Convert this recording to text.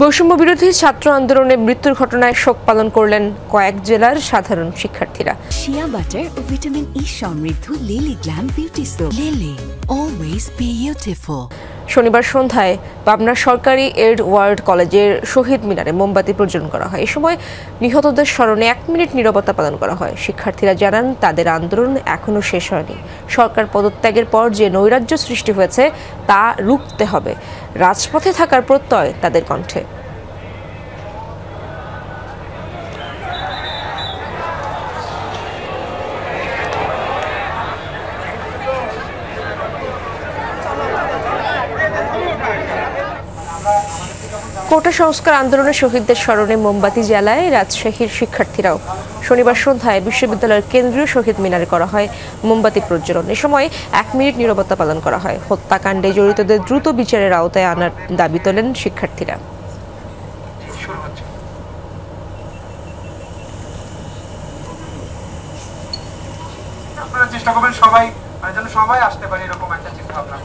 বৈষম্য বিরোধী ছাত্র আন্দোলনে মৃত্যুর ঘটনায় শোক পালন করলেন কয়েক জেলার সাধারণ শিক্ষার্থীরা। শিয়া বাটার ও ভিটামিন ই সমৃদ্ধ lily glam beauty soap. Lily, always beautiful. শনিবার সন্ধ্যায় পাবনা সরকারি এডওয়ার্ড কলেজের শহীদ মিনারে মোমবাতি প্রজ্বলন করা হয়। এ সময় নিহতদের স্মরণে 1 মিনিট নীরবতা পালন করা হয়। শিক্ষার্থীরা জানান, তাদের আন্দোলন এখনো শেষ হয়নি। সরকার পদত্যাগের পর যে নৈরাজ্য সৃষ্টি হয়েছে তা রুখতে হবে। রাজপথে থাকার প্রত্যয় তাদের কণ্ঠে। কোটা সংস্কার আন্দোলনে শহীদদের স্মরণে মোমবাতি জ্বালায় রাজশাহীর শিক্ষার্থীরাও। শনিবার সন্ধ্যায় বিশ্ববিদ্যালয়ের কেন্দ্রীয় শহীদ মিনারে করা হয় মোমবাতি প্রজ্বলন। এ সময় 1 মিনিট নীরবতা পালন করা হয়। হত্যাকাণ্ডে জড়িতদের দ্রুত বিচারের আওতায় আনার দাবি তোলেন শিক্ষার্থীরা। আপনারা চেষ্টা করবেন সবাই আসতে পারে এরকম একটা চিন্তা ভাবনা।